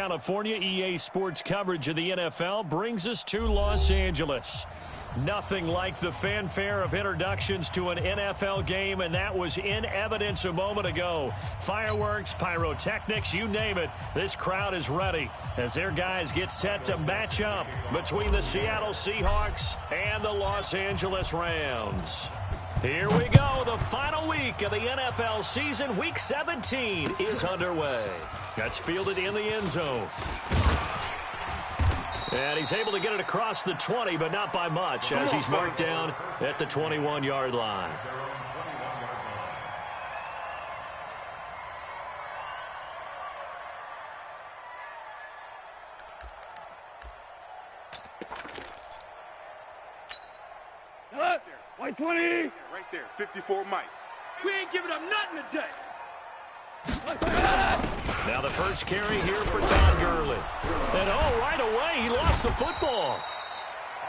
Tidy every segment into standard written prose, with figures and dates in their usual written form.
California, EA Sports coverage of the NFL brings us to Los Angeles. Nothing like the fanfare of introductions to an NFL game, and that was in evidence a moment ago. Fireworks, pyrotechnics, you name it. This crowd is ready as their guys get set to match up between the Seattle Seahawks and the Los Angeles Rams. Here we go. The final week of the NFL season. Week 17 is underway. That's fielded in the end zone. And he's able to get it across the 20, but not by much, as he's marked down at the 21-yard line. White 20. Right there, 54 Mike. We ain't giving up nothing today. Now the first carry here for Todd Gurley. And right away, he lost the football.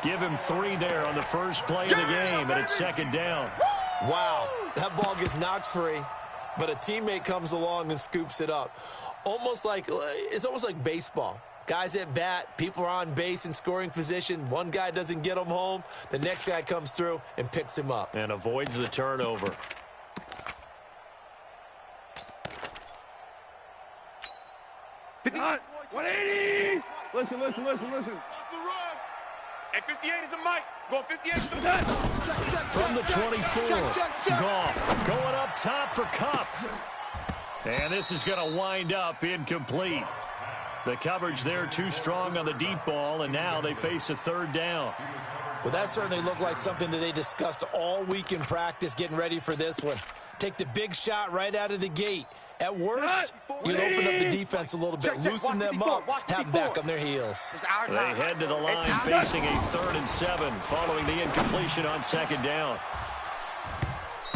Give him 3 there on the first play of the game, and it's second down. Wow, that ball gets knocked free, but a teammate comes along and scoops it up. It's almost like baseball. Guys at bat, people are on base in scoring position. One guy doesn't get him home. The next guy comes through and picks him up. And avoids the turnover. Not 180. Listen. Hey, 58 is a Mike. Going 58 is a Check. From the 24, Goff going up top for Kupp. And this is going to wind up incomplete. The coverage there too strong on the deep ball, and now they face a third down. Well, that certainly looked like something that they discussed all week in practice getting ready for this one. Take the big shot right out of the gate. At worst, you'll open up the defense a little bit, loosen them up, have them back on their heels. They head to the line facing a 3rd and 7 following the incompletion on second down.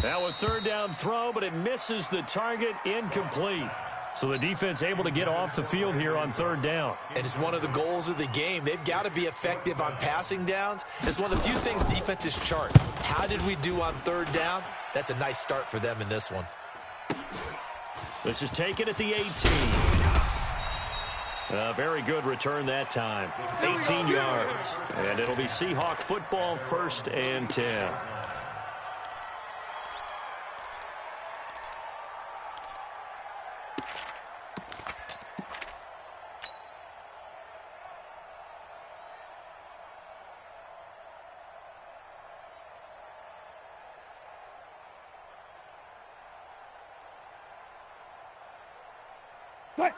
Now a third down throw, but it misses the target, incomplete. So the defense able to get off the field here on third down. And it's one of the goals of the game. They've got to be effective on passing downs. It's one of the few things defenses chart. How did we do on third down? That's a nice start for them in this one. This is taken at the 18. A very good return that time. 18 yards. And it'll be Seahawk football, 1st and 10.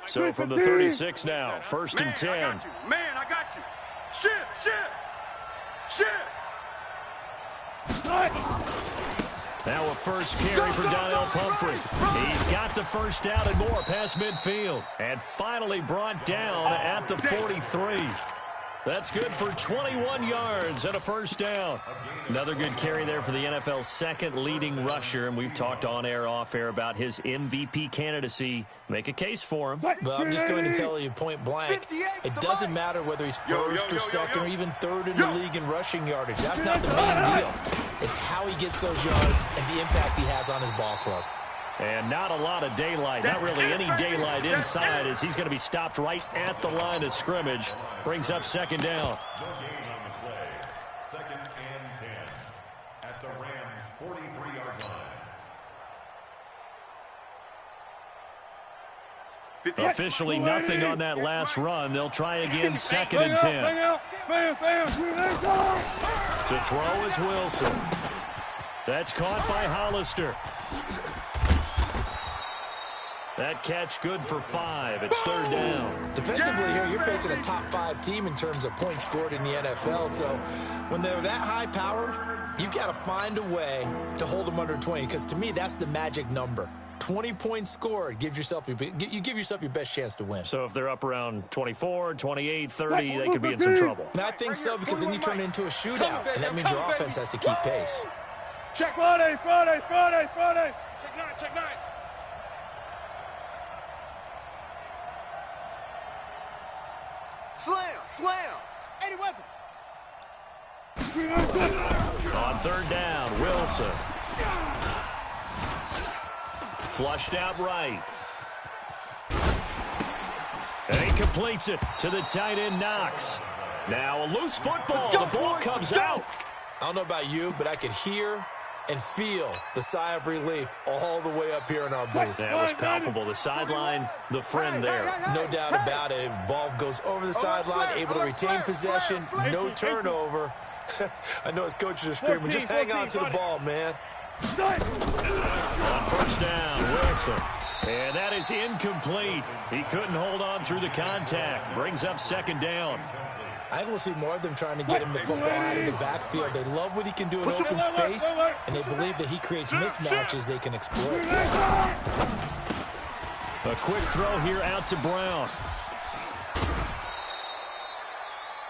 So from the 36 now, 1st and 10. I got you. Man, I got you. Shit. Now a first carry for Donnell Pumphrey. He's got the first down and more past midfield. And finally brought down at the 43. That's good for 21 yards and a first down. Another good carry there for the NFL's 2nd leading rusher, and we've talked on air, off air about his MVP candidacy. Make a case for him. But I'm just going to tell you point blank, it doesn't matter whether he's 1st or 2nd or even 3rd in the league in rushing yardage. That's not the main deal. It's how he gets those yards and the impact he has on his ball club. And not a lot of daylight, not really any daylight inside, as he's going to be stopped right at the line of scrimmage. Brings up second down. No gain on the play. 2nd and 10 at the Rams' 43-yard line. Officially nothing on that last run. They'll try again, 2nd and 10. To throw is Wilson. That's caught by Hollister. That catch good for 5. It's 3rd down. Defensively here, you're facing a top 5 team in terms of points scored in the NFL. So when they're that high-powered, you've got to find a way to hold them under 20. Because to me, that's the magic number. 20 points scored, you give yourself your best chance to win. So if they're up around 24, 28, 30, they could be in some trouble. And I think so, because then you turn it into a shootout, and that means your offense has to keep pace. Check Friday. Check 9. Slam. 80 weapon. On 3rd down, Wilson. Flushed out right. And he completes it to the tight end, Knox. Now a loose football. The ball comes out. I don't know about you, but I could hear and feel the sigh of relief all the way up here in our booth. That was palpable. The sideline, the friend there. No doubt about it. Ball goes over the sideline, able to retain possession, no turnover. I know his coaches are screaming, just hang on to the ball, man. On first down, Wilson. And that is incomplete. He couldn't hold on through the contact. Brings up second down. I think we'll see more of them trying to get him the football out of the backfield. They love what he can do in open space, and they believe that he creates mismatches they can exploit. A quick throw here out to Brown.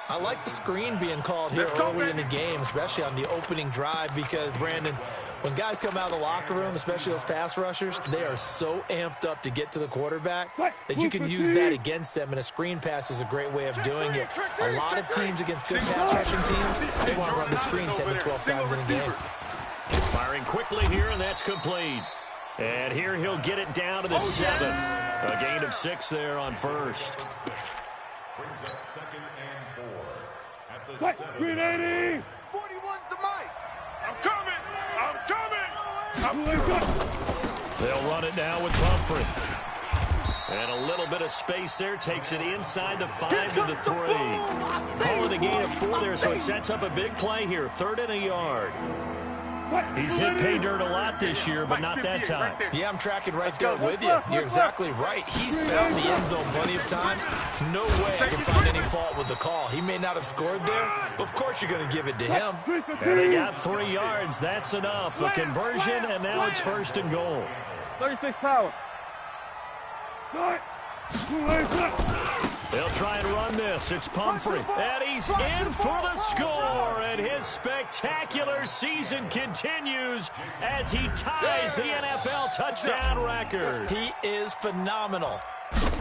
I like the screen being called here early in the game, especially on the opening drive, because, Brandon, when guys come out of the locker room, especially those pass rushers, they are so amped up to get to the quarterback that you can use that against them, and a screen pass is a great way of doing it. A lot of teams against good pass rushing teams, they want to run the screen 10 to 12 times in a game. Firing quickly here, and that's complete. And here he'll get it down to the 7. A gain of 6 there on first. Brings up second and 4 at the 7. 380. 41's the mic. I'm coming. I'm coming. They'll run it now with Pumphrey. And a little bit of space there. Takes it inside the 5 to the 3. Calling a gain of 4 there, so it sets up a big play here. 3rd and a yard. He's hit pay dirt a lot this year, but not that time. Yeah, I'm tracking right there with you. You're exactly right. He's found the end zone plenty of times. No way I can find any fault with the call. He may not have scored there, but of course you're going to give it to him. And they got 3 yards. That's enough. A conversion, and now it's 1st and goal. 36 power. They'll try and run this. It's Pumphrey. And he's in for the score. And his spectacular season continues as he ties the NFL touchdown record. He is phenomenal.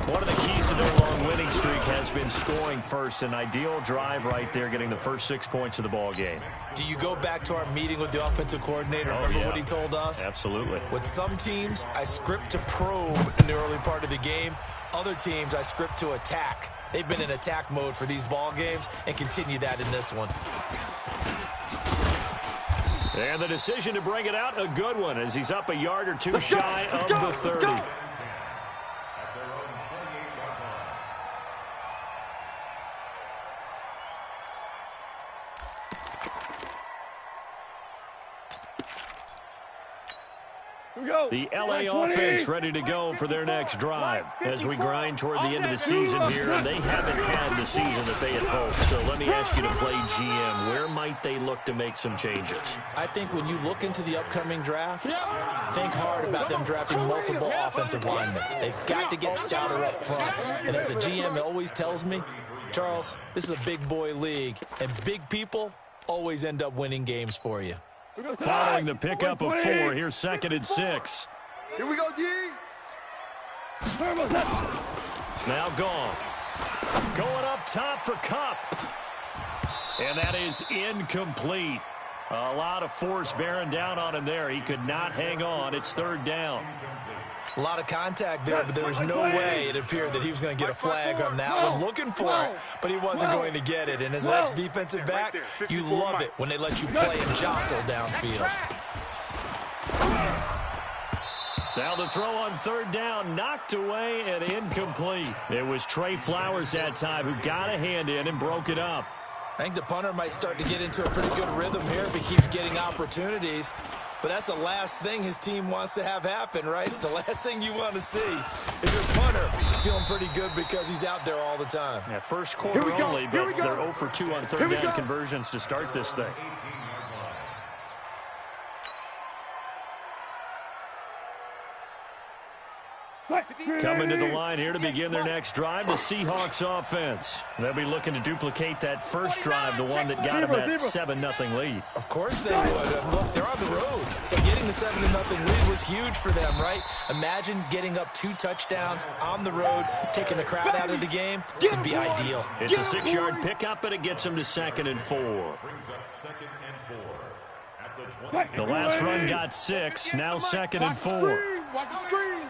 One of the keys to their long winning streak has been scoring first. An ideal drive right there, getting the first 6 points of the ball game. Do you go back to our meeting with the offensive coordinator? Remember what he told us? Absolutely. With some teams, I script to probe in the early part of the game. Other teams, I script to attack. They've been in attack mode for these ball games and continue that in this one. And the decision to bring it out, a good one, as he's up a yard or 2 shy of the 30. The LA offense ready to go for their next drive as we grind toward the end of the season here. And they haven't had the season that they had hoped. So let me ask you to play GM. Where might they look to make some changes? I think when you look into the upcoming draft, think hard about them drafting multiple offensive linemen. They've got to get stouter up front. And as a GM, it always tells me, Charles, this is a big boy league. And big people always end up winning games for you. Following the pickup of 4, here's 2nd and 6. Here we go, G. Now gone. Going up top for Kupp. And that is incomplete. A lot of force bearing down on him there. He could not hang on. It's 3rd down. A lot of contact there, but there was no way it appeared that he was going to get a flag on that one. Looking for it, but he wasn't going to get it. And as an ex-defensive back, you love it when they let you play and jostle downfield. Now the throw on 3rd down, knocked away and incomplete. It was Trey Flowers that time who got a hand in and broke it up. I think the punter might start to get into a pretty good rhythm here if he keeps getting opportunities. But that's the last thing his team wants to have happen, right? It's the last thing you want to see. If your punter feeling pretty good because he's out there all the time. Yeah, first quarter only, but they're 0 for 2 on 3rd down conversions to start this thing. Coming to the line here to begin their next drive, the Seahawks offense. They'll be looking to duplicate that first drive, the one that got them that 7-0 lead. Of course they would. Look, they're on the road. So getting the 7-0 lead was huge for them, right? Imagine getting up 2 touchdowns on the road, taking the crowd out of the game. It'd be ideal. It's a 6-yard pickup, and it gets them to 2nd and 4. Brings up 2nd and 4 at the 20. The last run got 6, now 2nd and 4. Watch the screen.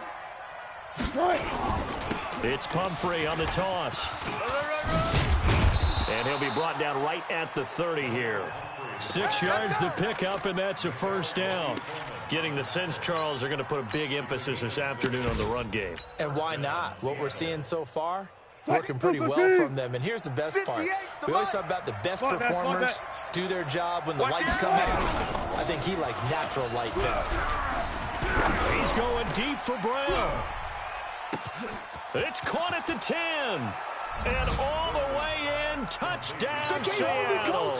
It's Pumphrey on the toss. And he'll be brought down right at the 30 here. 6 yards the pickup, and that's a first down. Getting the sense, Charles, they're going to put a big emphasis this afternoon on the run game. And why not? What we're seeing so far, working pretty well from them. And here's the best part. We always talk about the best performers do their job when the lights come out. I think he likes natural light best. He's going deep for Brown. It's caught at the 10. And all the way in, touchdown Seattle.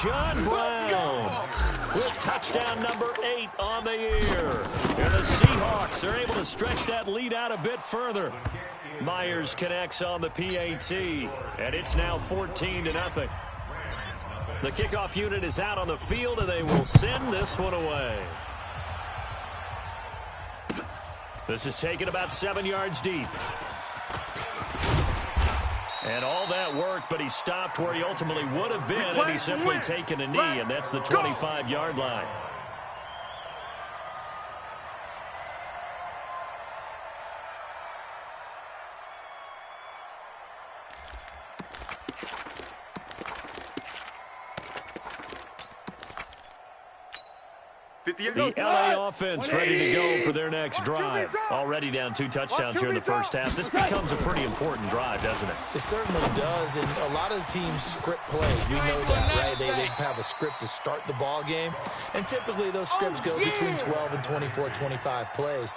John Brown with touchdown number 8 on the year. And the Seahawks are able to stretch that lead out a bit further. Myers connects on the PAT, and it's now 14-0. The kickoff unit is out on the field, and they will send this one away. This is taken about 7 yards deep. And all that work, but he stopped where he ultimately would have been had he simply taken a knee, and that's the 25-yard line. The LA offense ready to go for their next drive. Already down 2 touchdowns here in the first half. This becomes a pretty important drive, doesn't it? It certainly does, and a lot of the teams script plays. We know that, right? They have a script to start the ball game, and typically those scripts go between 12 and 24, 25 plays.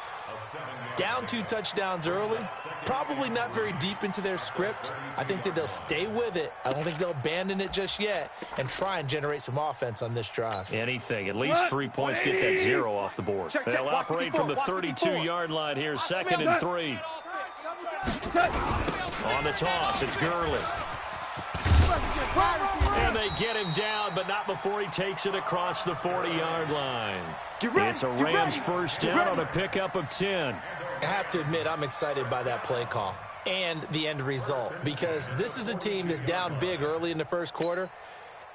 Down 2 touchdowns early, probably not very deep into their script. I think that they'll stay with it. I don't think they'll abandon it just yet and try and generate some offense on this drive. Anything. At least 3 points, get that 0 off the board. They'll operate from the 32-yard line here, 2nd and 3. On the toss, it's Gurley. And they get him down, but not before he takes it across the 40-yard line. It's a Rams first down on a pickup of 10. I have to admit, I'm excited by that play call and the end result, because this is a team that's down big early in the first quarter,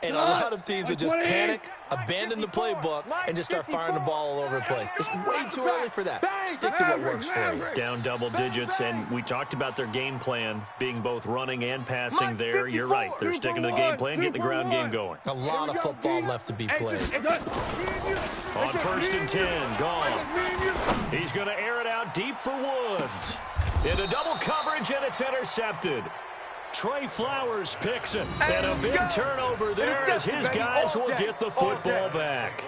and a lot of teams will just panic, abandon the playbook, and just start firing the ball all over the place. It's way too early for that. Stick to what works for you. Down double digits, and we talked about their game plan being both running and passing there. You're right. They're sticking to the game plan, getting the ground game going. A lot of football left to be played. On 1st and 10, gone. He's going to air it out deep for Woods. Into double coverage, and it's intercepted. Trey Flowers picks him, and a big turnover there as his guys will get the football back.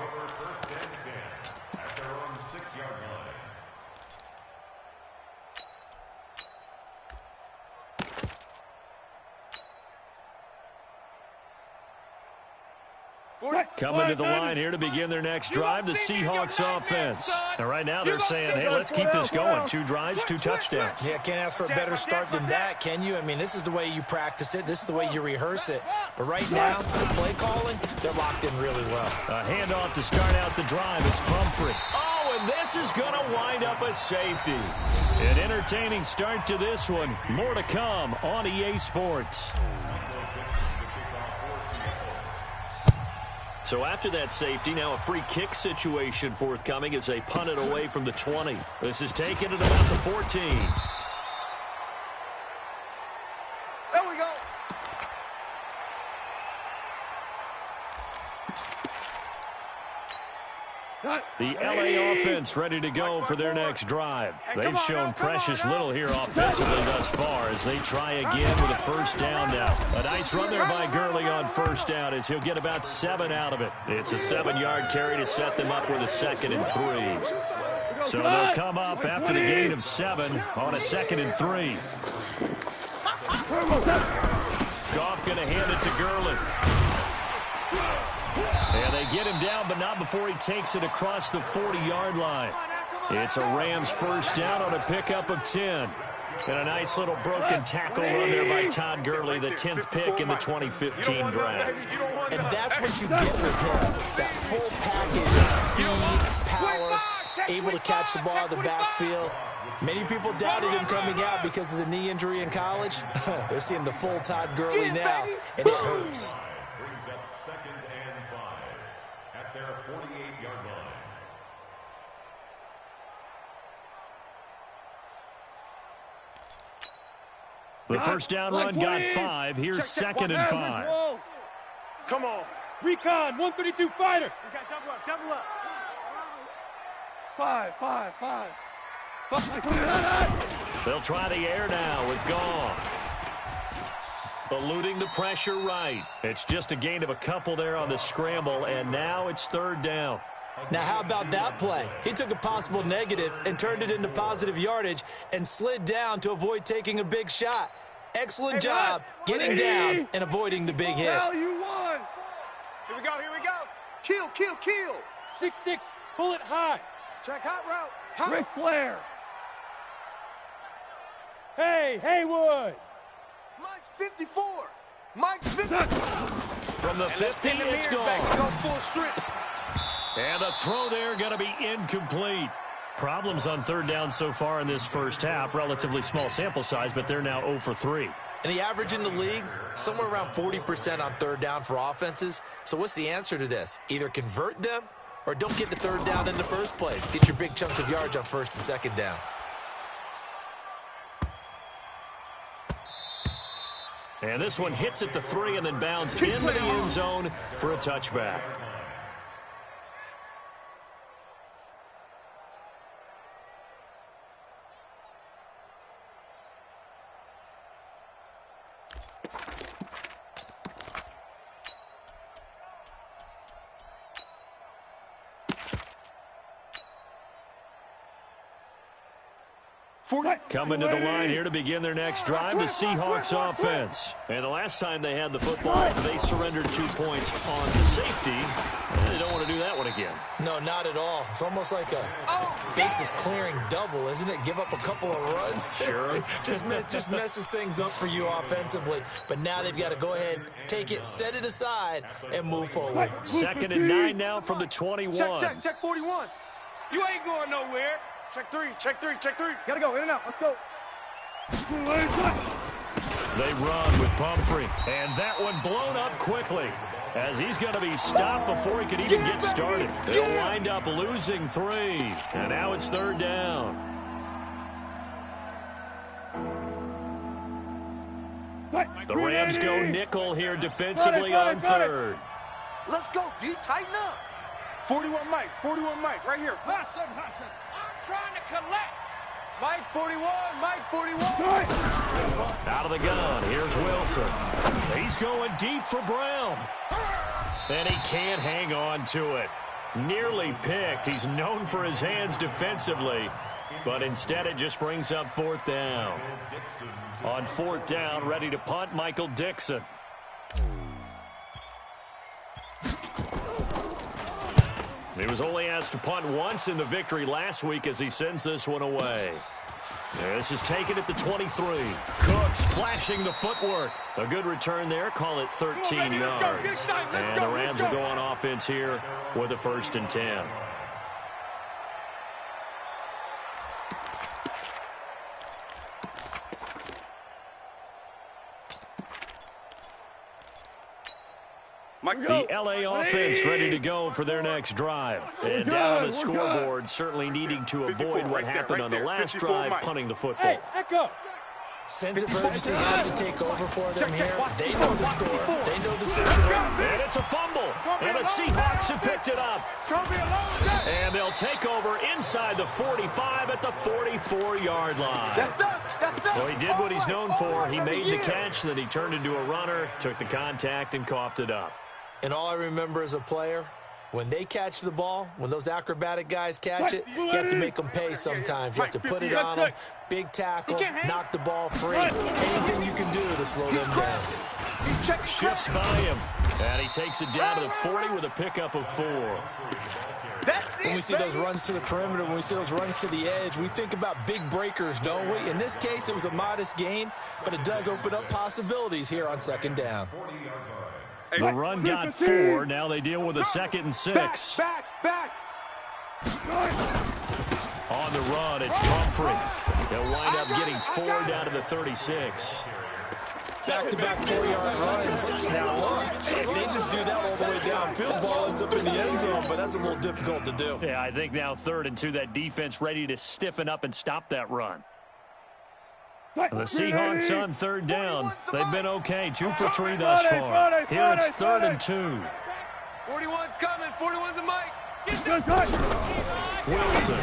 Coming to the line here to begin their next drive, the Seahawks offense. And right now they're saying, hey, let's keep this going. 2 drives, 2 touchdowns. Yeah, can't ask for a better start than that, can you? I mean, this is the way you practice it. This is the way you rehearse it. But right now, the play calling, they're locked in really well. A handoff to start out the drive. It's Pumphrey. Oh, and this is going to wind up a safety. An entertaining start to this one. More to come on EA Sports. So after that safety, now a free kick situation forthcoming as they punt it away from the 20. This is taken at about the 14. There we go. The LA offense ready to go for their next drive. They've shown precious little here offensively thus far as they try again with a first down now. A nice run there by Gurley on first down as he'll get about 7 out of it. It's a 7-yard carry to set them up with a 2nd and 3. So they'll come up after the gain of 7 on a 2nd and 3. Goff going to hand it to Gurley. And they get him down, but not before he takes it across the 40-yard line. It's a Rams first down on a pickup of 10. And a nice little broken tackle run there by Todd Gurley, the 10th pick in the 2015 draft. And that's what you get with him, that full package of speed, power, able to catch the ball out of the backfield. Many people doubted him coming out because of the knee injury in college. They're seeing the full Todd Gurley now, and it hurts. Brings up 2nd and 5 at their 48-yard line. The first down run got 5. Here's second and 5. Whoa. Come on. Recon, 132 fighter. We got double up. 5. They'll try the air now with Goff. Eluding the pressure right. It's just a gain of a couple there on the scramble, and now it's third down. Now, how about that play? He took a possible negative and turned it into positive yardage and slid down to avoid taking a big shot. Excellent job getting down and avoiding the big hit. Now you won. Here we go. Kill. 6-6, pull it high. Check hot route. Hot. Ric Flair. Hey, Haywood. Mike's 54. Mike's 50. From the 50, it's gone. Go full strip. And the throw there going to be incomplete. Problems on third down so far in this first half. Relatively small sample size, but they're now 0 for 3. And the average in the league, somewhere around 40% on third down for offenses. So what's the answer to this? Either convert them or don't get the third down in the first place. Get your big chunks of yards on first and second down. And this one hits at the 3 and then bounds into the end zone for a touchback. Coming to the line here to begin their next drive, the Seahawks offense. And the last time they had the football, they surrendered 2 points on the safety. And they don't want to do that one again. No, not at all. It's almost like a bases clearing double, isn't it? Give up a couple of runs. Sure. just messes things up for you offensively. But now they've got to go ahead, take it, set it aside, and move forward. Second and 9 now from the 21. Check 41. You ain't going nowhere. Check three. Gotta go, in and out, let's go. They run with Pumphrey. And that one blown up quickly as he's going to be stopped before he can even get started. They'll wind up losing 3. And now it's third down. The Rams go nickel here defensively on third. Let's go, D. Tighten up. 41 Mike, right here. Listen. I'm trying to collect. Mike 41. Out of the gun, here's Wilson. He's going deep for Brown. And he can't hang on to it. Nearly picked. He's known for his hands defensively. But instead it just brings up fourth down. On fourth down, ready to punt, Michael Dixon. He was only asked to punt once in the victory last week as he sends this one away. This is taken at the 23. Cooks flashing the footwork. A good return there. Call it 13 yards. And the Rams will go on offense here with a 1st and 10. The LA offense ready to go for their next drive. And down on the scoreboard, certainly needing to avoid what happened on the last drive, punting the football. Hey, echo. Sense of urgency has to take over for them here. They know the score. They know the situation. And it's a fumble. And the Seahawks have picked it up. And they'll take over inside the 45 at the 44-yard line. Well, he did what he's known for. He made the catch, then he turned into a runner, took the contact, and coughed it up. And all I remember as a player, when they catch the ball, when those acrobatic guys catch it, you have to make them pay sometimes. You have to put it on them, big tackle, knock the ball free. Anything you can do to slow them down. Shifts by him, and he takes it down to the 40 with a pickup of 4. When we see those runs to the perimeter, when we see those runs to the edge, we think about big breakers, don't we? In this case, it was a modest gain, but it does open up possibilities here on second down. The run got 4. Now they deal with a 2nd and 6. Back. On the run, it's Pumphrey. They'll wind up getting 4 down to the 36. Back-to-back 4-yard runs. Now, look, if they just do that all the way downfield, ball ends up in the end zone, but that's a little difficult to do. Yeah, I think now 3rd and 2, that defense ready to stiffen up and stop that run. The Seahawks on third down. They've been okay, 2 for 3 thus far. Here it's 3rd and 2. 41's coming. 41's a Mike. Wilson.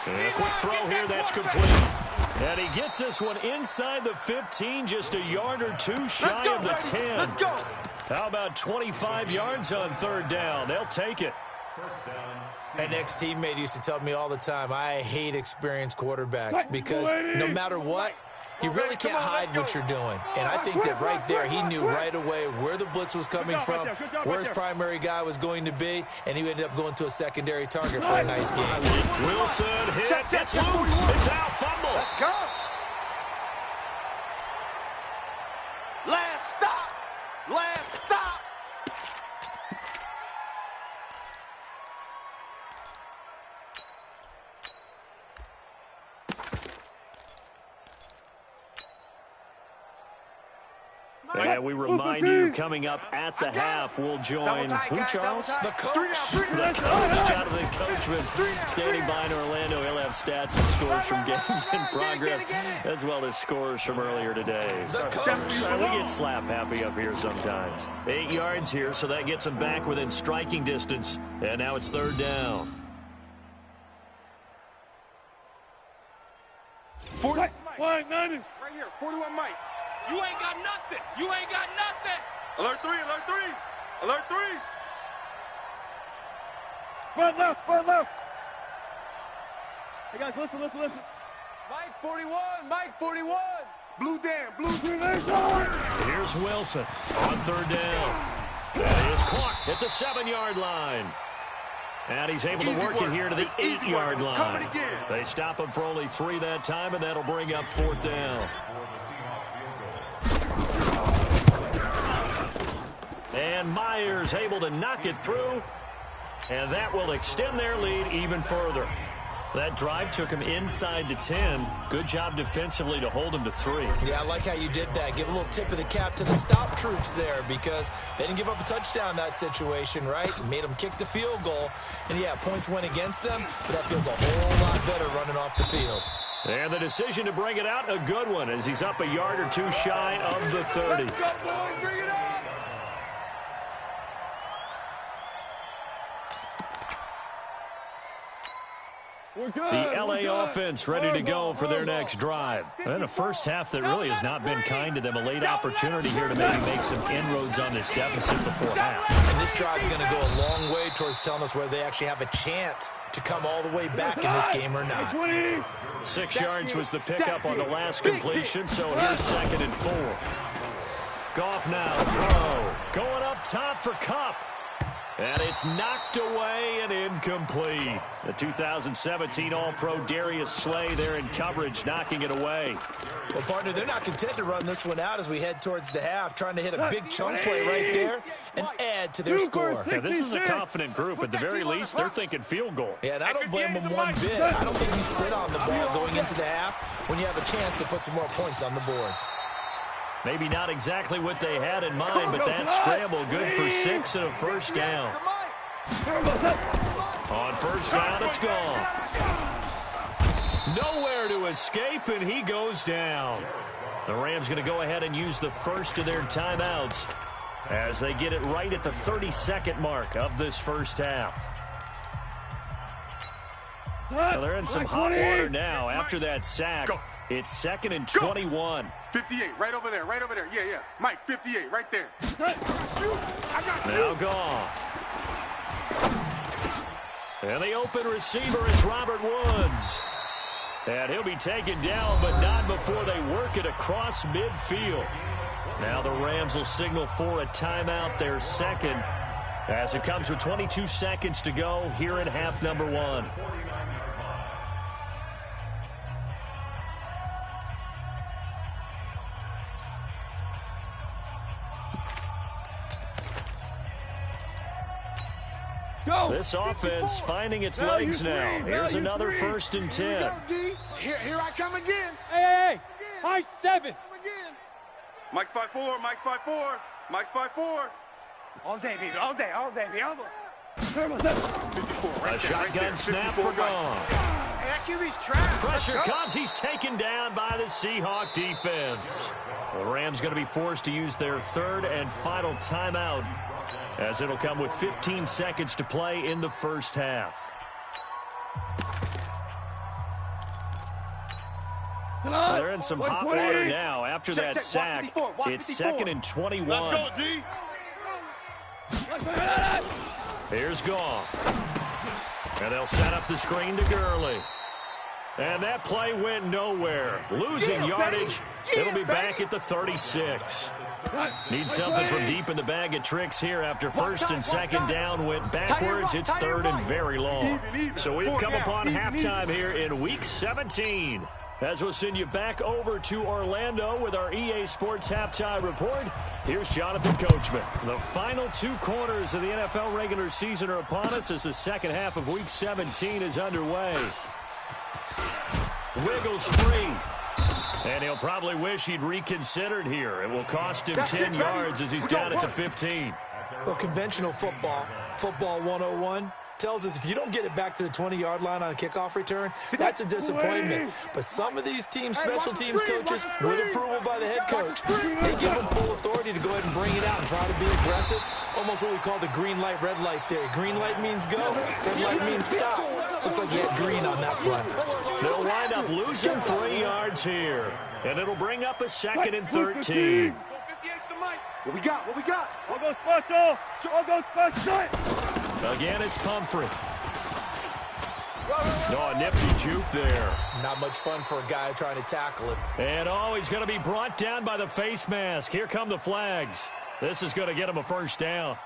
And a quick throw here, that's complete. And he gets this one inside the 15, just a yard or two shy of the 10. Let's go. How about 25 yards on 3rd down? They'll take it. An ex-teammate used to tell me all the time, I hate experienced quarterbacks because no matter what, you really can't hide what you're doing. And I think that right there, he knew right away where the blitz was coming from, where his primary guy was going to be, and he ended up going to a secondary target for a nice game. Wilson hit. It's loose. It's out. Fumble. Let's go. Last stop. Last stop. And we remind you, coming up at the half, we'll join who, Charles? The coach. The coach, Jonathan Coachman, standing by in Orlando. He'll have stats and scores from games in progress, as well as scores from earlier today. The coach. We get slap happy up here sometimes. 8 yards here, so that gets them back within striking distance. And now it's 3rd down. 41 Mike. Right here. 41 Mike. You ain't got nothing. You ain't got nothing. Alert 3, alert 3. Alert 3. Front left, front left. Hey, guys, listen. Mike 41, Mike 41. Blue Dan, blue. Here's Wilson on 3rd down. That is caught at the 7-yard line. And he's able to work it here to the 8-yard line. They stop him for only 3 that time, and that'll bring up 4th down. And Myers able to knock it through, and that will extend their lead even further. That drive took him inside the 10. Good job defensively to hold him to 3. Yeah, I like how you did that. Give a little tip of the cap to the stop troops there because they didn't give up a touchdown in that situation, right? Made them kick the field goal. And, yeah, points went against them, but that feels a whole lot better running off the field. And the decision to bring it out, a good one, as he's up a yard or two shy of the 30. Let's go, boys. Bring it on. The L.A. offense ready to go for their next drive. And a first half that really has not been kind to them. A late opportunity here to maybe make some inroads on this deficit before half. And this drive's going to go a long way towards telling us whether they actually have a chance to come all the way back in this game or not. 6 yards was the pickup on the last completion, so here's 2nd and 4. Goff now, throw. Going up top for Kupp. And it's knocked away and incomplete. The 2017 All-Pro Darius Slay there in coverage, knocking it away. Well, partner, they're not content to run this one out as we head towards the half, trying to hit a big chunk play right there and add to their score. Yeah, this is a confident group. At the very least, they're thinking field goal. Yeah, and I don't blame them one bit. I don't think you sit on the ball going into the half when you have a chance to put some more points on the board. Maybe not exactly what they had in mind, but that scramble good for 6 and a first down. On first down, it's gone. Nowhere to escape, and he goes down. The Rams going to go ahead and use the first of their timeouts as they get it right at the 32nd mark of this first half. Well, they're in some hot water now after that sack. It's 2nd and 21. 58, right over there, right over there. Yeah. Mike, 58, right there. Now Goff. And the open receiver is Robert Woods. And he'll be taken down, but not before they work it across midfield. Now the Rams will signal for a timeout, their 2nd, as it comes with 22 seconds to go here in half number 1. This offense finding its legs now. Here's another 1st and 10. Here I come again. Hey. High 7. Mike's 5'4", Mike's 5'4", Mike's 5'4". All day, baby, all day, all day, baby, all day. 54, A shotgun snap for Goff. that QB's trash. Pressure comes. He's taken down by the Seahawks defense. The Rams going to be forced to use their third and final timeout, as it'll come with 15 seconds to play in the first half. Well, they're in some hot water now. After that sack, it's 2nd and 21. Let's go, D. Here's Goff. And they'll set up the screen to Gurley. And that play went nowhere. Losing yardage. It'll be back at the 36. Need something from deep in the bag of tricks here after first and second down went backwards. It's third and very long. So we've come upon halftime here in Week 17. As we'll send you back over to Orlando with our EA Sports Halftime Report, here's Jonathan Coachman. The final 2 quarters of the NFL regular season are upon us as the second half of Week 17 is underway. Wiggles free. And he'll probably wish he'd reconsidered here. It will cost him 10 yards as he's down at the 15. Well, conventional football 101, tells us if you don't get it back to the 20-yard line on a kickoff return, that's a disappointment. But some of these teams, special teams coaches, with approval by the head coach, they give them full authority to go ahead and bring it out and try to be aggressive. Almost what we call the green light, red light theory. Green light means go, red light means stop. Looks like he had green on that play. They'll wind up losing 3 yards here. And it'll bring up a 2nd and 13. What we got? What we got? All goes special. All goes special. Again, it's Pumphrey. Oh, a nifty juke there. Not much fun for a guy trying to tackle it. And, he's going to be brought down by the face mask. Here come the flags. This is going to get him a first down.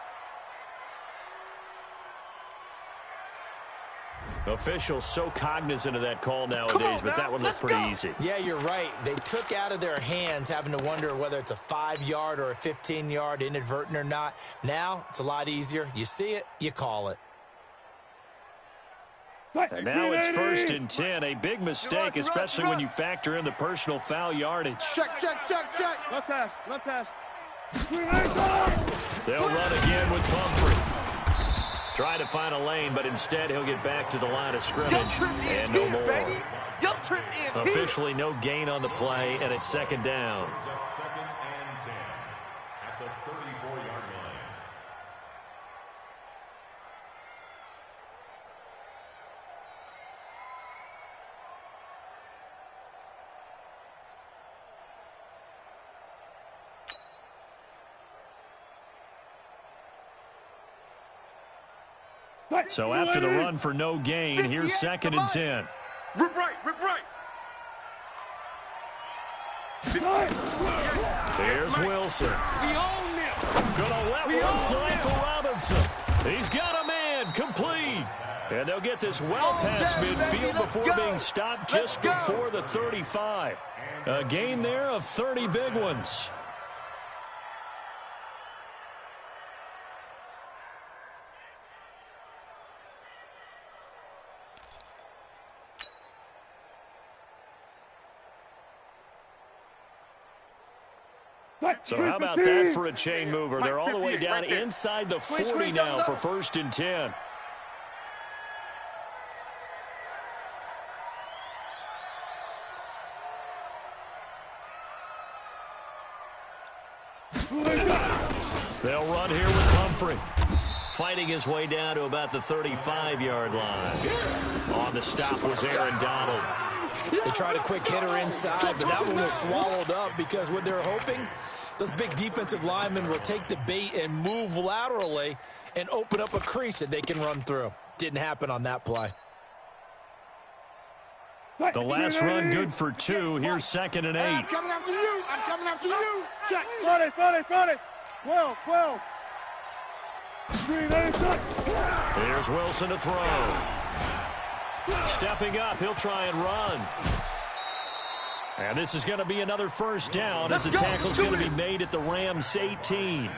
Officials so cognizant of that call nowadays, but that one looked pretty easy. Yeah, you're right. They took out of their hands having to wonder whether it's a 5-yard or a 15-yard, inadvertent or not. Now, it's a lot easier. You see it, you call it. And now it's 1st and 10. A big mistake, especially when you factor in the personal foul yardage. Check. No pass. They'll run again with Pumphrey. Try to find a lane, but instead he'll get back to the line of scrimmage and no more. Officially no gain on the play, and it's 2nd down. 2nd and 10 at the 34-yard line. So after the run for no gain, here's 2nd and 10. Rip right. Here's Wilson. Gonna let one fly for Robinson. He's got a man, complete. And they'll get this well past midfield before being stopped just before the 35. A gain there of 30 big ones. So how about that for a chain mover? They're all the way down inside the 40 now for 1st and 10. They'll run here with Pumphrey. Fighting his way down to about the 35-yard line. On the stop was Aaron Donald. They tried a quick hitter inside, but that one was swallowed up because what they're hoping, those big defensive linemen will take the bait and move laterally and open up a crease that they can run through. Didn't happen on that play. The last run good for 2. Here's 2nd and 8. I'm coming after you. Check. Got it. 12. Here's Wilson to throw. Stepping up, he'll try and run. And this is going to be another first down as the tackle's going to be made at the Rams 18.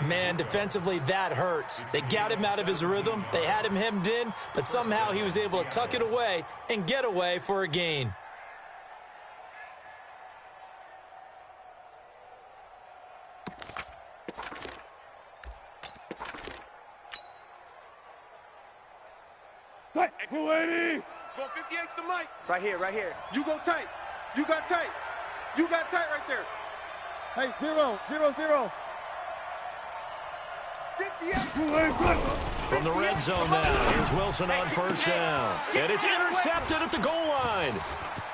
Man, defensively, that hurts. They got him out of his rhythm. They had him hemmed in, but somehow he was able to tuck it away and get away for a gain. Go 58's the mic. Right here, right here. You go tight. You got tight. You got tight right there. Hey, 0, 0, 0. 58. From the red zone now, here's Wilson on first down. And it's intercepted at the goal line.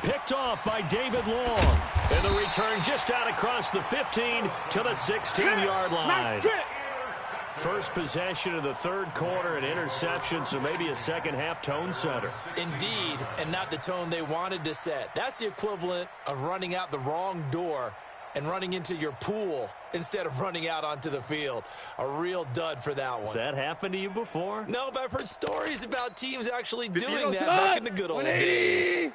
Picked off by David Long. And the return just out across the 15 to the 16-yard line. First possession of the third quarter, an interception, so maybe a second-half tone setter. Indeed, and not the tone they wanted to set. That's the equivalent of running out the wrong door and running into your pool instead of running out onto the field. A real dud for that one. Has that happened to you before? No, but I've heard stories about teams actually doing that back in the good old days.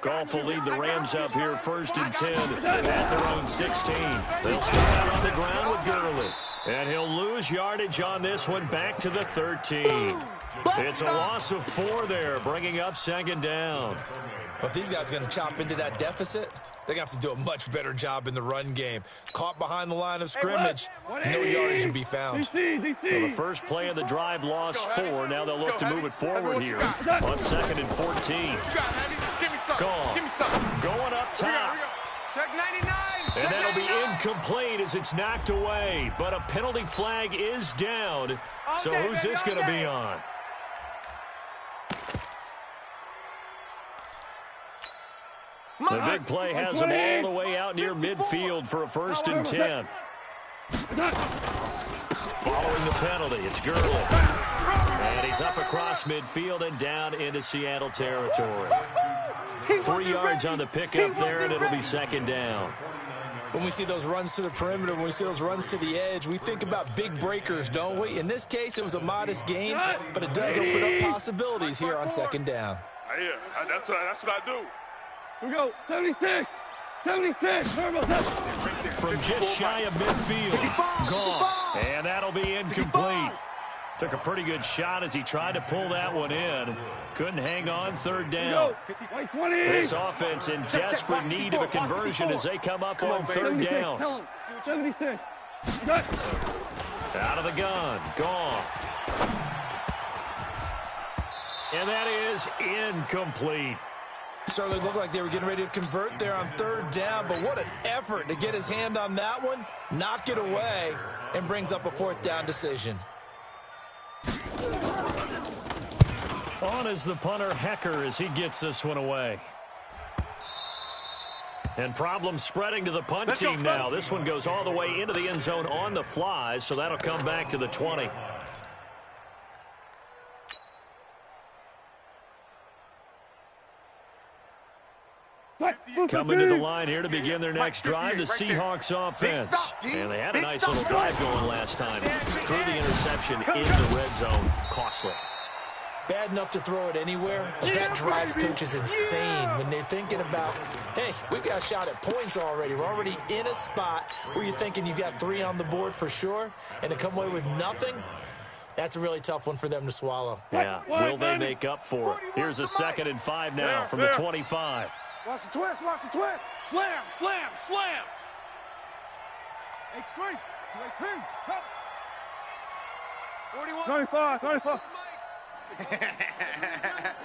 Goff will lead the Rams up here first and 10 at their own 16. They'll start out on the ground with Gurley. And he'll lose yardage on this one back to the 13. It's a loss of 4 there, bringing up second down. But these guys are going to chop into that deficit. They're going to have to do a much better job in the run game. Caught behind the line of scrimmage, no yardage to be found. Well, the first play of the drive lost 4. Now they'll look to move it forward here on second and 14. Gone. Going up top. Check 99. And that'll be incomplete as it's knocked away. But a penalty flag is down. So who's this going to be on? The big play has him all the way out near midfield for a first and 10. Following the penalty, it's Gurley. And he's up across midfield and down into Seattle territory. 3 yards on the pickup there, and it'll be second down. When we see those runs to the perimeter, when we see those runs to the edge, we think about big breakers, don't we? In this case, it was a modest gain, but it does open up possibilities here on second down. Yeah, that's what I do. We go, 76, 76. From just shy of midfield, Goff, and that'll be incomplete. Took a pretty good shot as he tried to pull that one in. Couldn't hang on third down. This offense in desperate need of a conversion as they come up on third down. 76. Out of the gun, Goff. And that is incomplete. Certainly looked like they were getting ready to convert there on third down, but what an effort to get his hand on that one, knock it away, and brings up a fourth down decision. On is the punter, Hecker, as he gets this one away. And problems spreading to the punt team now. This one goes all the way into the end zone on the fly, so that'll come back to the 20. Coming to the line here to begin their next drive, the Seahawks offense. And they had a nice little drive going last time. Threw the interception in the red zone. Costly. Bad enough to throw it anywhere, but that drives coaches insane when they're thinking about, hey, we've got a shot at points already. We're already in a spot where you're thinking you got 3 on the board for sure, and to come away with nothing, that's a really tough one for them to swallow. Yeah, will they make up for it? Here's a 2nd and 5 now from the 25. Watch the twist, watch the twist. Slam, slam, slam. H3, 2-3, chop. 41. 95, 95.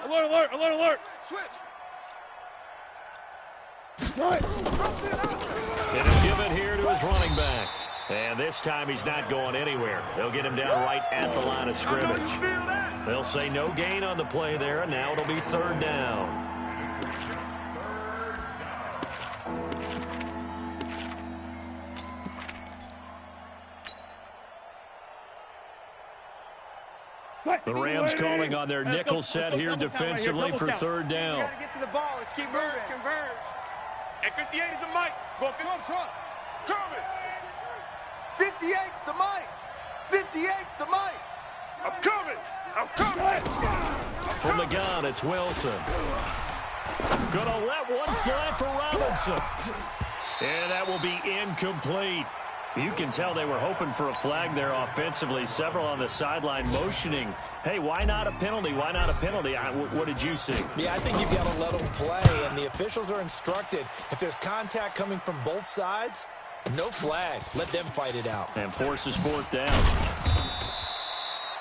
Alert, alert, alert, alert. Switch. Right. And he'll give it here to his running back. And this time he's not going anywhere. They'll get him down right at the line of scrimmage. They'll say no gain on the play there, and now it'll be third down. The Rams calling on their nickel set here defensively for third down. Gotta get to the ball. Let's keep moving. Converge. And 58 is the mic. Go front. Coming. 58's the mic. 58's the mic. I'm coming. I'm coming. From the gun, it's Wilson. Gonna let one fly for Robinson. And that will be incomplete. You can tell they were hoping for a flag there offensively. Several on the sideline motioning. Hey, why not a penalty? Why not a penalty? What did you see? Yeah, I think you've got to let them play, and the officials are instructed. If there's contact coming from both sides, no flag. Let them fight it out. And forces fourth down.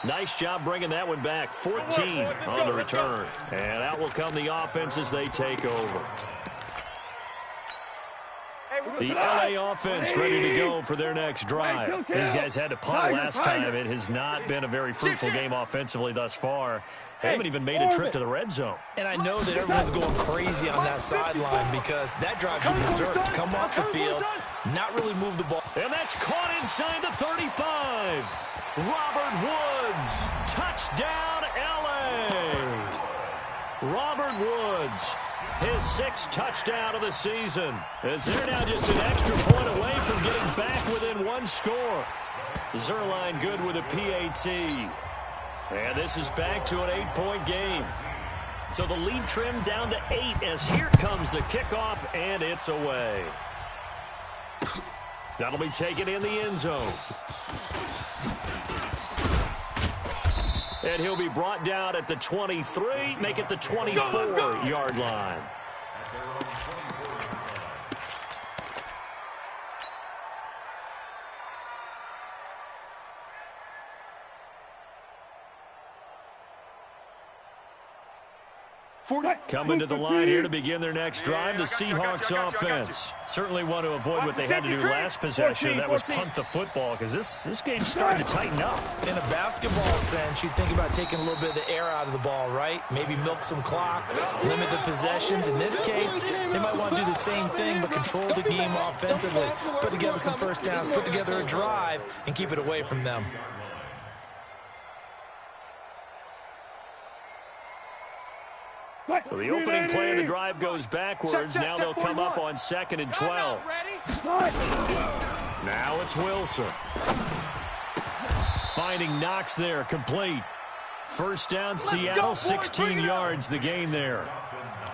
Nice job bringing that one back. 14 on the return. And out will come the offense as they take over. The LA offense ready to go for their next drive. These guys had to punt last time. It has not been a very fruitful game offensively thus far. They haven't even made a trip to the red zone. And I know that everyone's going crazy on that sideline because that drive you deserve to come off the field, not really move the ball. And that's caught inside the 35. Robert Woods, touchdown LA. Robert Woods, his 6th touchdown of the season, as they're now just an extra point away from getting back within 1 score. Zerline good with a PAT. And this is back to an 8-point game. So the lead trimmed down to 8 as here comes the kickoff, and it's away. That'll be taken in the end zone. And he'll be brought down at the 23, make it the 24-yard line. Coming to the line here to begin their next drive, the Seahawks offense. Certainly want to avoid what they had to do last possession. That was punt the football, because this game's starting to tighten up. In a basketball sense, you think about taking a little bit of the air out of the ball, right? Maybe milk some clock, limit the possessions. In this case, they might want to do the same thing, but control the game offensively. Put together some first downs, put together a drive, and keep it away from them. So the opening play of the drive goes backwards. Now they'll come up on 2nd and 12. Now it's Wilson. Finding Knox there, complete. First down, Seattle, 16 yards, the gain there.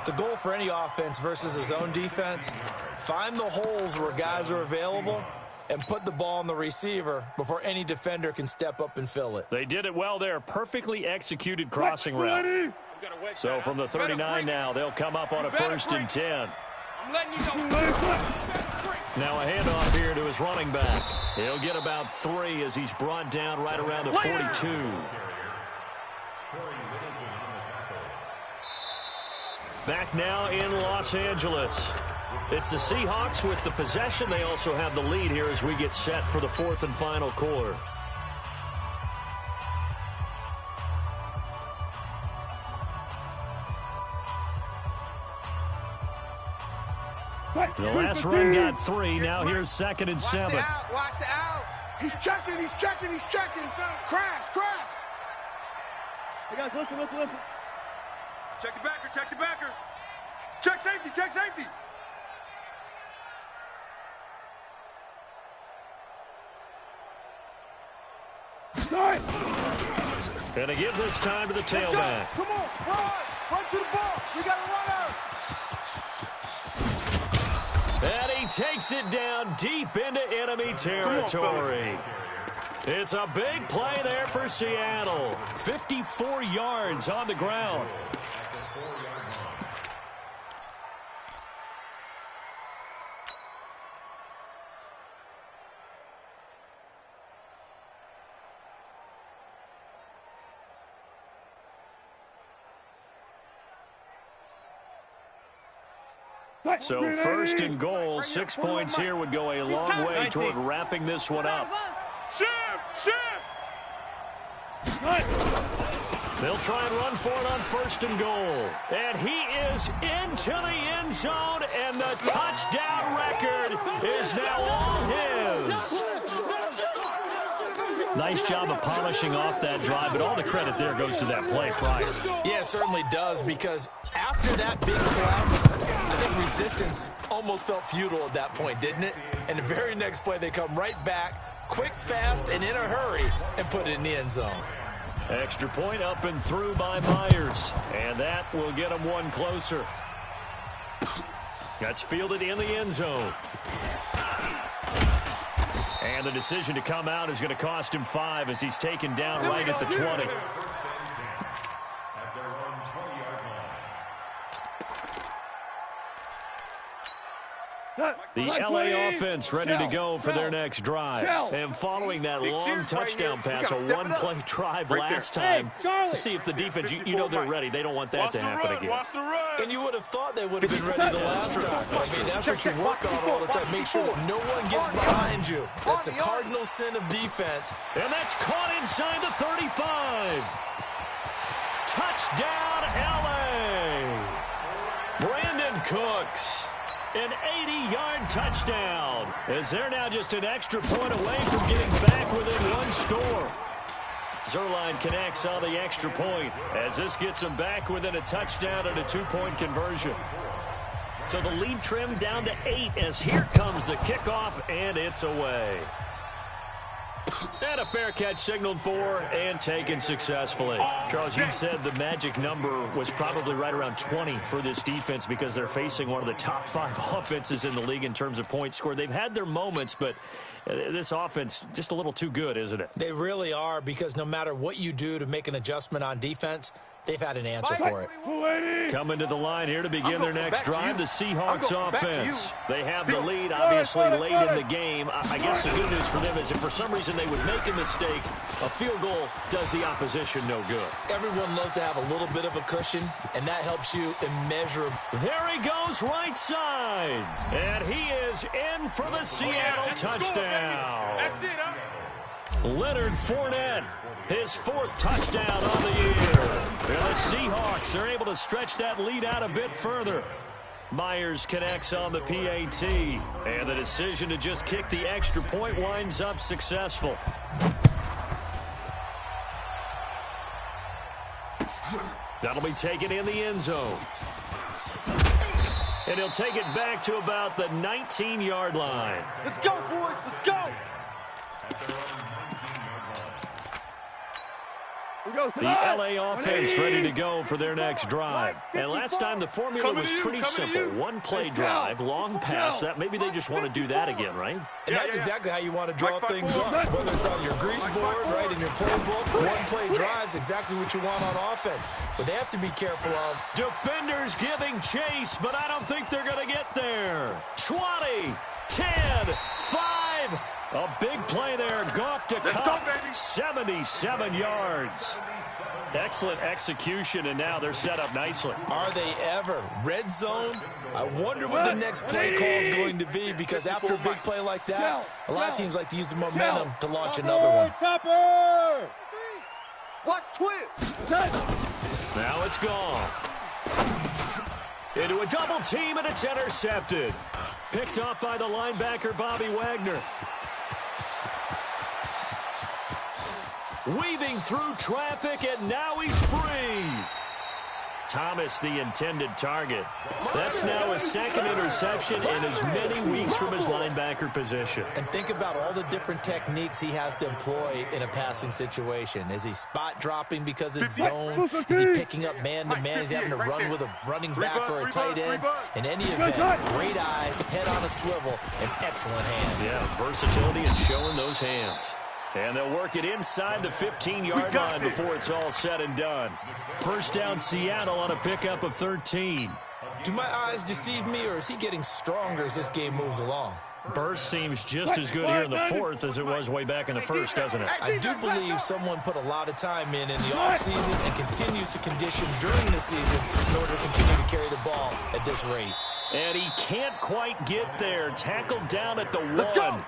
The goal for any offense versus a zone defense, find the holes where guys are available and put the ball on the receiver before any defender can step up and fill it. They did it well there. Perfectly executed crossing route. So from the 39 now, they'll come up on a 1st and 10. Now a handoff here to his running back. He'll get about 3 as he's brought down right around the 42. Back now in Los Angeles. It's the Seahawks with the possession. They also have the lead here as we get set for the 4th and final quarter. The last run got 3. Now here's 2nd and 7. Watch the out. He's checking. Crash. Hey guys, listen. Check the backer. Check safety. Gonna give this time to the tailback. Come on, run to the ball. We got to run out. And he takes it down deep into enemy territory. It's a big play there for Seattle. 54 yards on the ground. So 1st and goal, 6 points here would go a long way toward wrapping this one up. They'll try and run for it on 1st and goal. And he is into the end zone, and the touchdown record is now all his. Nice job of polishing off that drive, but all the credit there goes to that play prior. Yeah, it certainly does, because after that big play, I think resistance almost felt futile at that point, didn't it? And the very next play, they come right back, quick, fast, and in a hurry, and put it in the end zone. Extra point up and through by Myers, and that will get him one closer. That's fielded in the end zone. And the decision to come out is going to cost him 5 as he's taken down right at the 20. The LA offense ready to go for their next drive. And following that long touchdown pass, a one-play drive last time, let's see if the defense, you know they're ready. They don't want that to happen again. And you would have thought they would have been ready the last time. I mean, that's what you work on all the time. Make sure that no one gets behind you. That's the cardinal sin of defense. And that's caught inside the 35. Touchdown, LA. Brandon Cooks. An 80-yard touchdown, as they're now just an extra point away from getting back within one score. Zerline connects on the extra point, as this gets them back within a touchdown and a two-point conversion. So the lead trimmed down to 8, as here comes the kickoff, and it's away. And a fair catch signaled for and taken successfully. Charles, you said the magic number was probably right around 20 for this defense because they're facing one of the top 5 offenses in the league in terms of points scored. They've had their moments, but this offense just a little too good, isn't it? They really are, because no matter what you do to make an adjustment on defense, they've had an answer for it. Coming to the line here to begin their next drive, the Seahawks offense. They have the lead, obviously, late in the game. I guess the good news for them is if for some reason they would make a mistake, a field goal does the opposition no good. Everyone loves to have a little bit of a cushion, and that helps you immeasurably. There he goes right side. And he is in for the Seattle touchdown. That's it, huh? Leonard Fournette, his 4th touchdown on the year. And the Seahawks are able to stretch that lead out a bit further. Myers connects on the PAT, and the decision to just kick the extra point winds up successful. That'll be taken in the end zone. And he'll take it back to about the 19-yard line. Let's go, boys. Let's go. The LA offense ready to go for their next drive. And last time the formula was pretty simple. One-play drive, long pass. That maybe they just want to do that again, right? And that's exactly how you want to draw things up. Whether it's on your grease board, right, in your playbook, one-play drive's exactly what you want on offense. But they have to be careful of. Defenders giving chase, but I don't think they're going to get there. 20, 10, 5. A big play there. Goff to cut. 77 yards. Excellent execution, and now they're set up nicely. Are they ever? Red zone? I wonder what the next play call is going to be, because after a big play like that, a lot of teams like to use the momentum to launch another one. Chopper! Watch twist. Now it's gone. Into a double team, and it's intercepted. Picked up by the linebacker, Bobby Wagner. Weaving through traffic, and now he's free. Thomas, the intended target. That's now his 2nd interception in as many weeks from his linebacker position. And think about all the different techniques he has to employ in a passing situation. Is he spot dropping because it's zone? Is he picking up man-to-man? He's having to run with a running back or a tight end? In any event, great eyes, head on a swivel, and excellent hands. Yeah, versatility and showing those hands. And they'll work it inside the 15-yard line before it's all said and done. First down, Seattle on a pickup of 13. Do my eyes deceive me, or is he getting stronger as this game moves along? Burst seems just as good here in the 4th as it was way back in the 1st, doesn't it? I do believe someone put a lot of time in the offseason and continues to condition during the season in order to continue to carry the ball at this rate. And he can't quite get there. Tackled down at the 1. Let's go.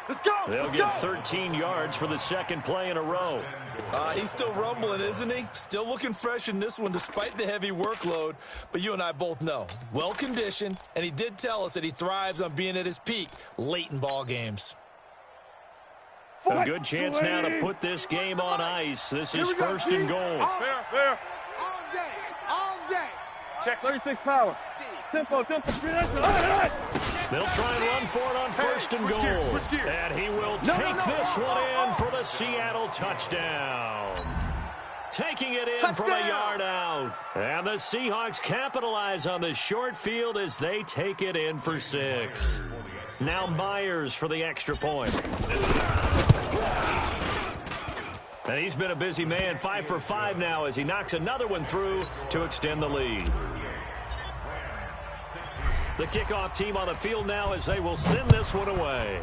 They'll get 13 yards for the 2nd play in a row. He's still rumbling, isn't he? Still looking fresh in this one despite the heavy workload. But you and I both know, well-conditioned, and he did tell us that he thrives on being at his peak late in ball games. A good chance now to put this game on ice. This is 1st and goal. Fair. All day. Check. 36 power. Tempo. They'll try and run for it on 1st and goal. And he will take this one in for the Seattle touchdown. Taking it in from a yard out. And the Seahawks capitalize on the short field as they take it in for 6. Now Myers for the extra point. And he's been a busy man, 5 for 5 now as he knocks another one through to extend the lead. The kickoff team on the field now as they will send this one away.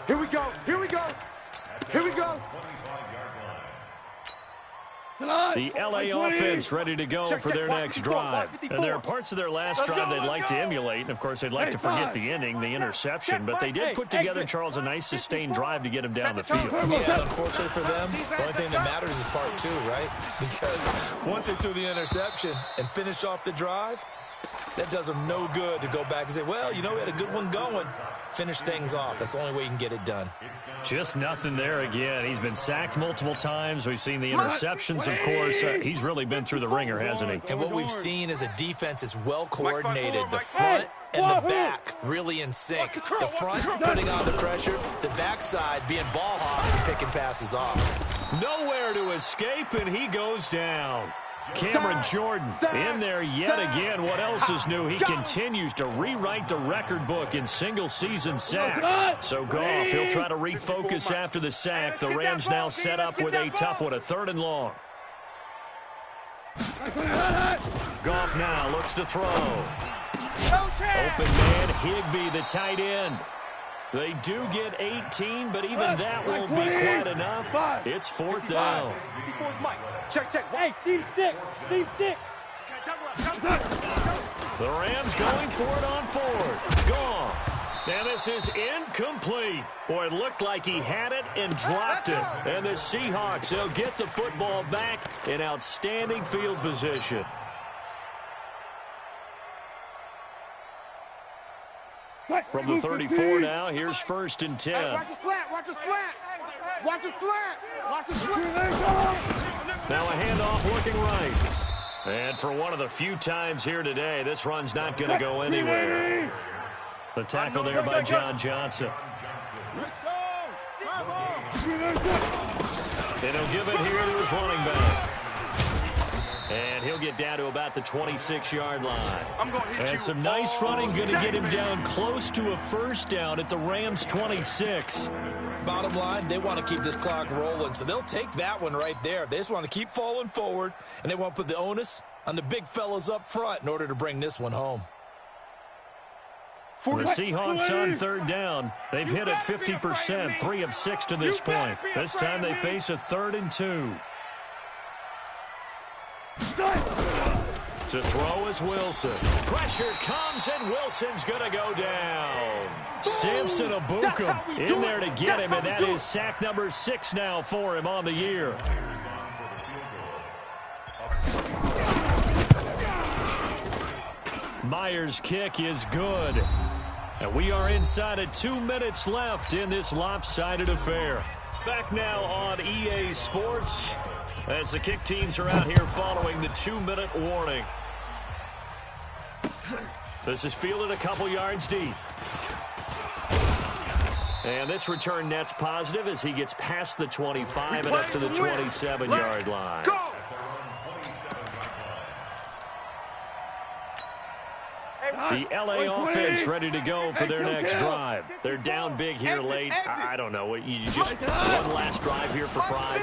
Here we go. Here we go. Here we go. The LA offense ready to go for their next drive. And there are parts of their last drive they'd like to emulate. And, of course, they'd like to forget the ending, the interception. But they did put together, Charles, a nice sustained drive to get him down the field. Yeah, unfortunately for them, the only thing that matters is part 2, right? Because once they threw the interception and finished off the drive, that does them no good to go back and say, well, you know, we had a good one going. Finish things off. That's the only way you can get it done. Just nothing there again. He's been sacked multiple times. We've seen the interceptions, of course. He's really been through the ringer, hasn't he? And what we've seen is a defense is well coordinated. The front and the back really in sync. The front putting on the pressure. The backside being ball hawks and picking passes off. Nowhere to escape, and he goes down. Cameron Jordan in there yet again. What else is new? He continues to rewrite the record book in single-season sacks. So Goff, he'll try to refocus after the sack. The Rams now set up with a tough one, a 3rd and long. Goff now looks to throw. Open man, Higbee, the tight end. They do get 18, but even that won't be quite enough. It's 4th down. Check. Hey, seam 6. Seam 6. The Rams going for it on 4th. Gone. And this is incomplete. Boy, it looked like he had it and dropped it. And the Seahawks, they'll get the football back in outstanding field position. From the 34 now, here's 1st and 10. Hey, watch the slant. Watch the slant. Watch the slant. Watch the slant. Now a handoff looking right. And for one of the few times here today, this run's not going to go anywhere. The tackle there by John Johnson. And he'll give it here to his running back. And he'll get down to about the 26-yard line. And some nice running, going to get him down close to a 1st down at the Rams' 26. Bottom line, they want to keep this clock rolling, so they'll take that one right there. They just want to keep falling forward, and they want to put the onus on the big fellas up front in order to bring this one home. The Seahawks on 3rd down. They've hit it 50%, 3 of 6 to this point. This time they face a 3rd and 2. To throw is Wilson. Pressure comes, and Wilson's going to go down. Samson Abukum in there to get him, and that is sack number 6 now for him on the year. Myers' kick is good. And we are inside of 2 minutes left in this lopsided affair. Back now on EA Sports as the kick teams are out here following the 2-minute warning. This is fielded a couple yards deep. And this return net's positive as he gets past the 25 and up to the 27-yard line. Go! The LA offense ready to go for their next drive. They're down big here late. I don't know. You just one last drive here for pride.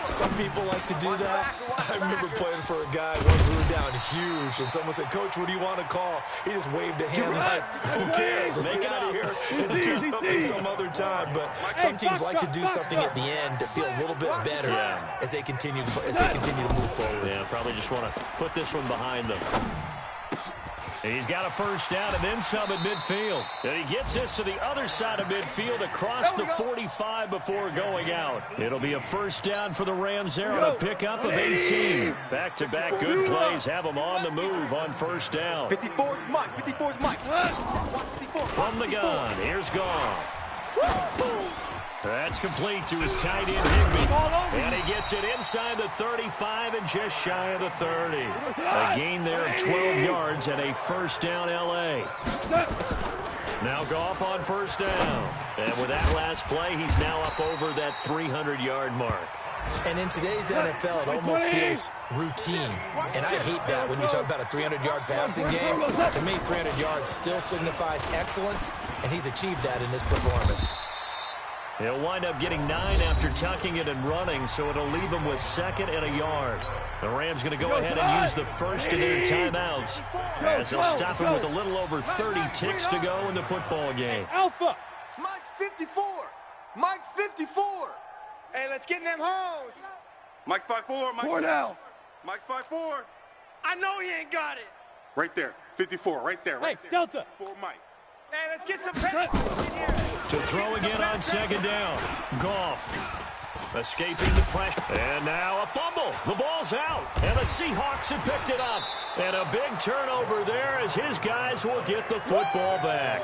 Some people like to do that. I remember playing for a guy once we were down huge, and someone said, "Coach, what do you want to call?" He just waved a hand like, "Who cares? Let's get out of here and do something some other time." But some teams like to do something at the end to feel a little bit better as they continue to move forward. Yeah, probably just want to put this one behind them. He's got a 1st down and then some at midfield. And he gets this to the other side of midfield across the 45 before going out. It'll be a 1st down for the Rams there on a pickup of 18. Back-to-back good plays have them on the move on 1st down. 54's Mike. 54's Mike. From the gun, here's Goff. That's complete to his tight end, Higbee. And he gets it inside the 35 and just shy of the 30. A gain there of 12 yards and a 1st down LA. Now Goff on 1st down. And with that last play, he's now up over that 300-yard mark. And in today's NFL, it almost feels routine. And I hate that when you talk about a 300-yard passing game. To me, 300 yards still signifies excellence, and he's achieved that in this performance. He'll wind up getting 9 after tucking it and running, so it'll leave him with 2nd and a yard. The Rams going to go ahead and use the first of their timeouts as they'll stop him with a little over 30 ticks to go in the football game. Alpha. Mike's 54. Mike's 54. Hey, let's get in them homes. Mike's 5'4". Mike's 4 down. Mike's 5'4". I know he ain't got it. Right there. 54. Right there. Hey, Delta. For Mike. Hey, let's get some penalties in here. To throw again on 2nd down. Goff escaping the pressure. And now a fumble. The ball's out. And the Seahawks have picked it up. And a big turnover there as his guys will get the football back.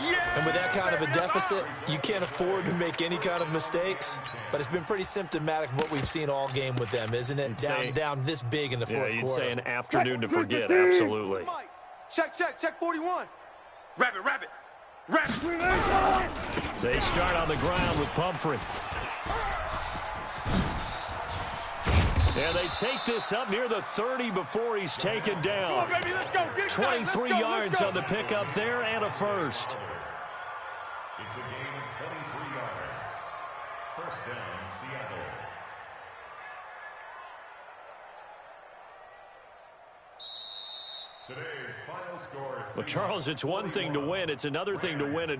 Yeah, And with that kind of a deficit, you can't afford to make any kind of mistakes. But it's been pretty symptomatic of what we've seen all game with them, isn't it? Down this big in the fourth quarter. You'd say an afternoon to forget. Absolutely. Mike. Check 41. Rabbit. They start on the ground with Pumphrey. And they take this up near the 30 before he's taken down. Come on, baby, let's go. Get it done. 23 yards on the pickup there and a first. It's a gain of 23 yards. First down, Seattle. Today's final score. Well, Charles, it's one thing to win. It's another thing to win it.